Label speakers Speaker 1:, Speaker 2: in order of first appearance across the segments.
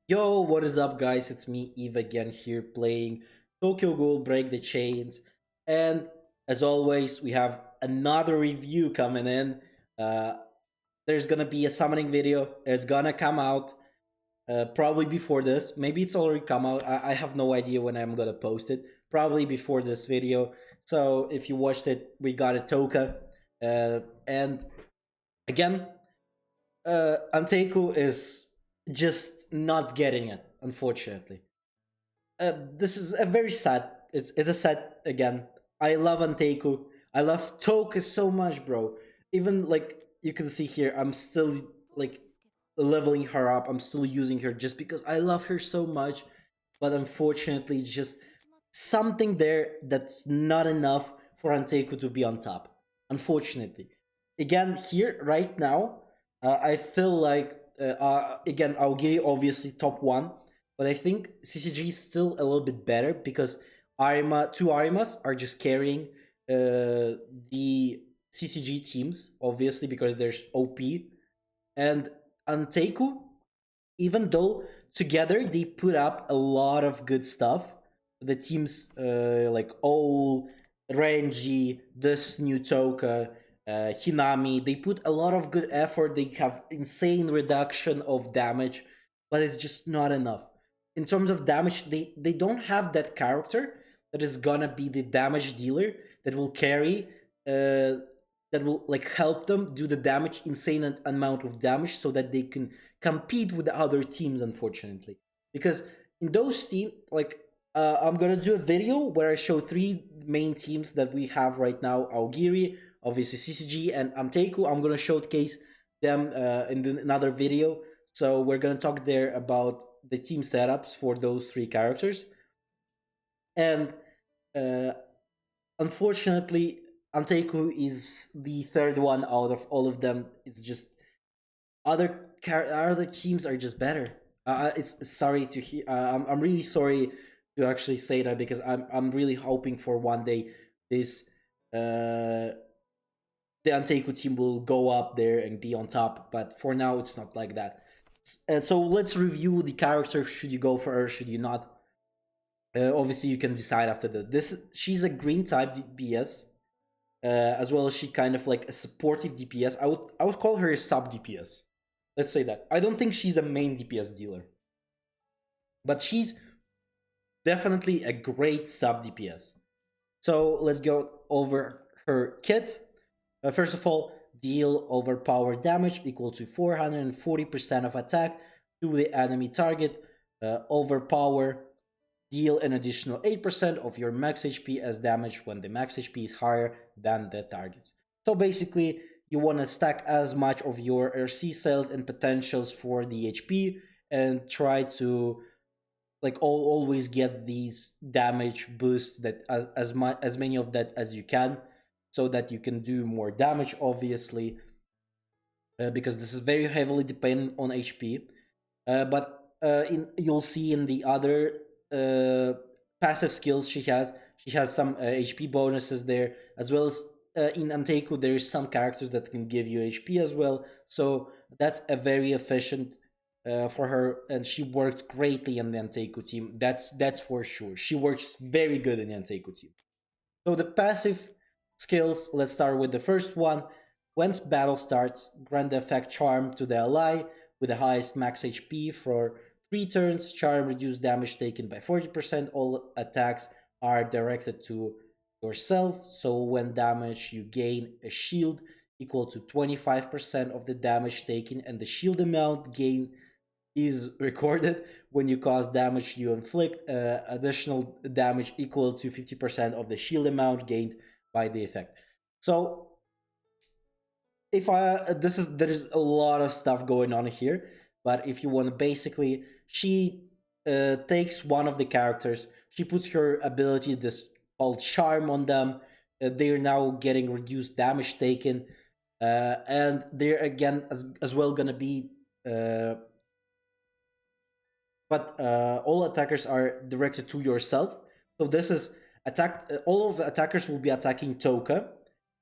Speaker 1: Yo, what is up, guys? It's me, Eve, again here playing Tokyo Ghoul Break the Chains. And as always, we have another review coming in. Uh, there's gonna be a summoning video. It's gonna come out probably before this. Maybe it's already come out. I have no idea when I'm gonna post it. Probably before this video. So if you watched it, we got a Touka. And again, Anteku is just not getting it, unfortunately. This is a very sad. It's a sad again. I love Anteku. I love Toka so much, bro. Even like you can see here, I'm still like leveling her up. I'm still using her just because I love her so much. But unfortunately, it's just something there that's not enough for Anteku to be on top. Unfortunately, again here right now, I feel like again Aogiri obviously top one, but I think CCG is still a little bit better because two Arimas are just carrying the CCG teams, obviously because there's OP and Anteku, even though together they put up a lot of good stuff. The teams like Owl, Renji, this new Toka, Hinami, they put a lot of good effort. They have insane reduction of damage, but it's just not enough. In terms of damage, they don't have that character that is gonna be the damage dealer that will carry that will like help them do the damage, insane amount of damage, so that they can compete with the other teams. Unfortunately, because in those teams, like I'm gonna do a video where I show three main teams that we have right now: Aogiri, obviously CCG, and Amteku. I'm gonna showcase them in another video. So we're gonna talk there about the team setups for those three characters. And uh, unfortunately, Anteku is the third one out of all of them. It's just other teams are just better. It's sorry to hear. I'm really sorry to actually say that because I'm really hoping for one day this the Anteku team will go up there and be on top. But for now, it's not like that. And so let's review the character. Should you go for her? Should you not? Obviously, you can decide after that. She's a green type DPS, as well as she kind of like a supportive DPS. I would call her a sub DPS. Let's say that. I don't think she's a main DPS dealer, but she's definitely a great sub DPS. So let's go over her kit. First of all, deal overpowered damage equal to 440% of attack to the enemy target. Overpower, deal an additional 8% of your max HP as damage when the max HP is higher than the target's. So basically, you want to stack as much of your RC cells and potentials for the HP and try to like always get these damage boosts that as much as many of that as you can, so that you can do more damage, obviously, because this is very heavily dependent on HP. But you'll see in the other passive skills she has some HP bonuses there, as well as in Anteku there is some characters that can give you HP as well. So that's a very efficient for her, and she works greatly in the Anteku team. That's for sure. She works very good in the Anteku team. So the passive skills, let's start with the first one. Once battle starts, grant the effect Charm to the ally with the highest max HP for 3 turns. Charm reduce damage taken by 40%. All attacks are directed to yourself. So when damage, you gain a shield equal to 25% of the damage taken, and the shield amount gained is recorded when you cause damage. You inflict additional damage equal to 50% of the shield amount gained by the effect. So if I there's a lot of stuff going on here, but if you want to basically, she takes one of the characters, she puts her ability this called Charm on them. They're now getting reduced damage taken, and they're again as well gonna be but all attackers are directed to yourself. So this is attack. All of the attackers will be attacking Touka,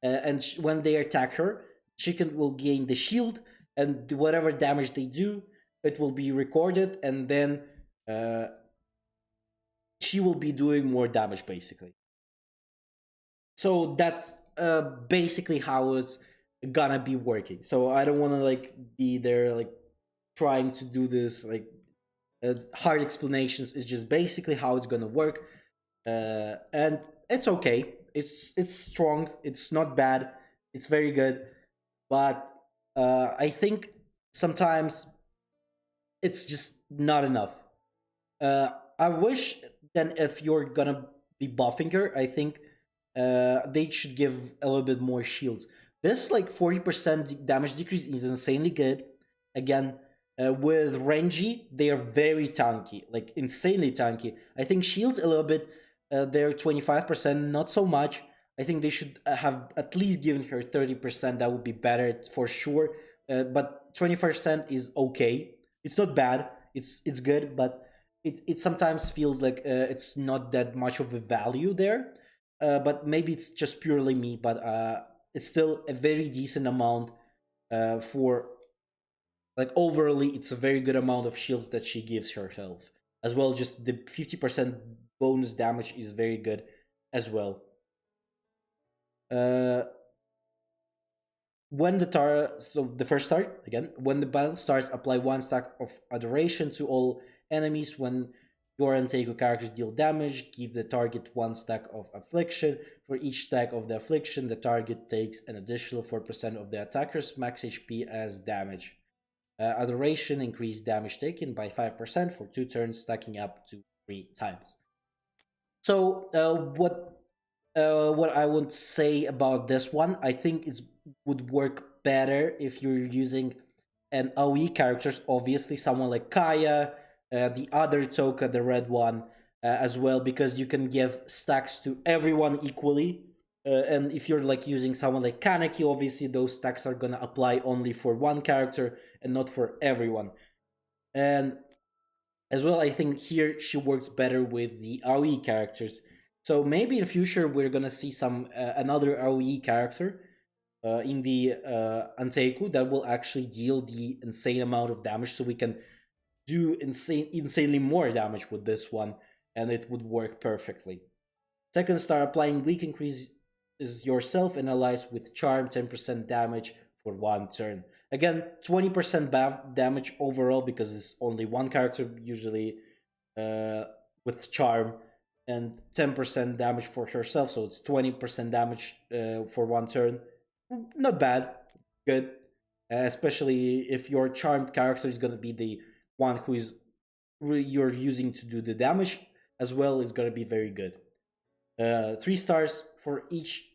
Speaker 1: and when they attack her, Chicken will gain the shield, and whatever damage they do, it will be recorded, and then uh, she will be doing more damage basically. So that's basically how it's gonna be working. So I don't want to like be there like trying to do this like hard explanations. It's just basically how it's gonna work, and it's okay. It's strong. It's not bad. It's very good, but I think sometimes it's just not enough. I wish then if you're gonna be buffing her, I think they should give a little bit more shields. This like 40% damage decrease is insanely good. Again, with Renji, they are very tanky, like insanely tanky. I think shields a little bit. They're 25%, not so much. I think they should have at least given her 30%. That would be better for sure. But 20% is okay. It's not bad. It's good, but it sometimes feels like it's not that much of a value there. But maybe it's just purely me. But it's still a very decent amount for like overally. It's a very good amount of shields that she gives herself as well. Just the 50% bonus damage is very good as well. Uh, when the so the first start again, when the battle starts, apply one stack of adoration to all enemies. When your and Teiko characters deal damage, give the target one stack of affliction. For each stack of the affliction, the target takes an additional 4% of the attacker's max HP as damage. Adoration increase damage taken by 5% for 2 turns, stacking up to 3 times. So what I would say about this one, I think it would work better if you're using an AoE characters. Obviously, someone like Kaya, the other Touka, the red one, as well, because you can give stacks to everyone equally. And if you're like using someone like Kaneki, obviously those stacks are gonna apply only for one character and not for everyone. And as well, I think here she works better with the AoE characters. So maybe in future we're gonna see some another AoE character in the Anteiku that will actually deal the insane amount of damage, so we can do insanely more damage with this one, and it would work perfectly. Second star, applying weak increase is yourself and allies with charm 10% damage for 1 turn. Again, 20% damage overall because it's only one character usually uh, with charm, and 10% damage for herself, so it's 20% damage for 1 turn. Not bad, good. Especially if your charmed character is gonna be the one who is you're using to do the damage as well, is gonna be very good. 3 stars for each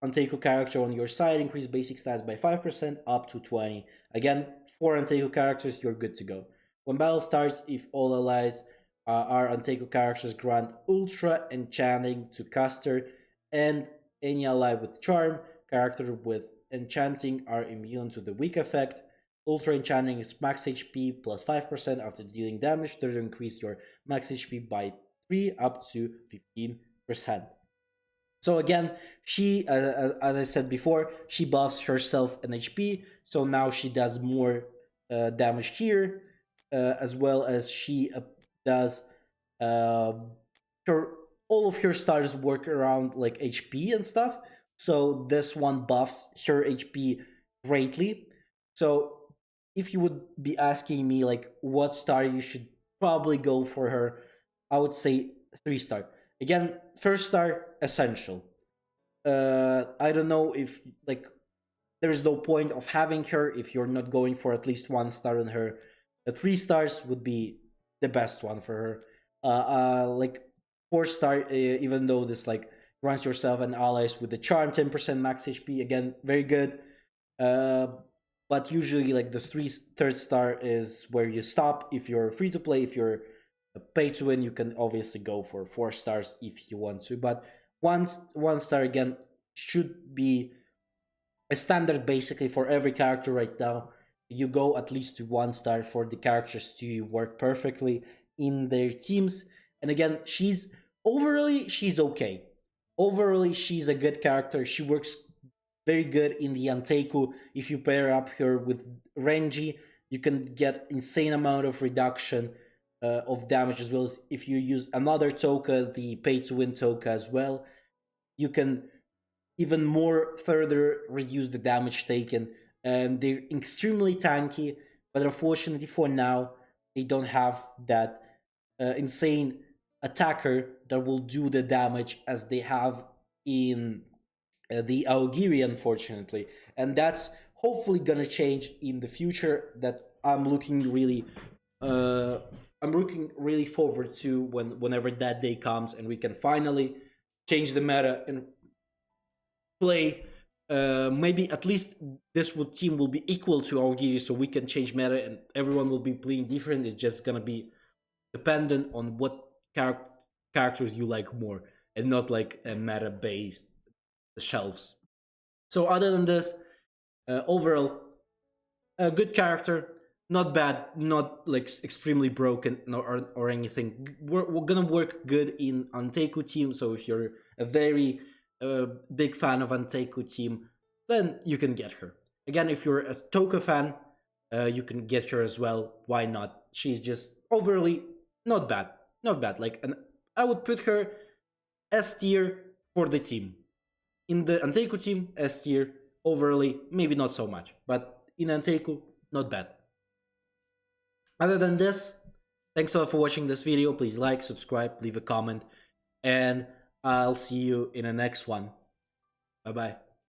Speaker 1: Anteiko character on your side, increase basic stats by 5% up to 20. Again, 4 Anteiko characters, you're good to go. When battle starts, if all allies are Anteiko characters, grant Ultra Enchanting to caster, and any ally with Charm character with Enchanting are immune to the weak effect. Ultra Enchanting is max HP plus 5% after dealing damage, to increase your max HP by 3 up to 15%. So again, she, as I said before, she buffs herself an HP. So now she does more damage here, as well as she does uh, her all of her stars work around like HP and stuff. So this one buffs her HP greatly. So if you would be asking me like what star you should probably go for her, I would say 3 star. Again, first star essential. I don't know if like there's no point of having her if you're not going for at least 1 star on her. 3 stars would be the best one for her. Like 4 star, even though this like grants yourself and allies with the charm 10% max HP. Again, very good. Uh, but usually like the third star is where you stop if you're free to play. If you're pay to win, you can obviously go for 4 stars if you want to. But one star again should be a standard basically for every character right now. You go at least to 1 star for the characters to work perfectly in their teams. And again, she's okay. Overall, she's a good character. She works very good in the Anteiku. If you pair up her with Renji, You can get insane amount of reduction of damage, as well as if you use another Touka, the pay to win Touka as well, you can even more further reduce the damage taken. And they're extremely tanky, but unfortunately for now, they don't have that insane attacker that will do the damage as they have in the Aogiri, unfortunately. And that's hopefully gonna change in the future. That I'm looking really forward to whenever that day comes and we can finally change the meta and play. Maybe at least this team will be equal to Aogiri, so we can change meta and everyone will be playing different. It's just gonna be dependent on what characters you like more, and not like a meta based shelves. So other than this, overall, a good character, not bad, not like extremely broken or anything. We're gonna work good in Anteiku team. So if you're a very big fan of Anteiku team, then you can get her. Again, if you're a Touka fan, you can get her as well. Why not? She's just overly not bad, not bad. Like, I would put her S tier for the team. In the Anteiku team, S tier. Overly, maybe not so much, but in Anteiku, not bad. Other than this, thanks a lot for watching this video. Please like, subscribe, leave a comment, and I'll see you in the next one. Bye bye.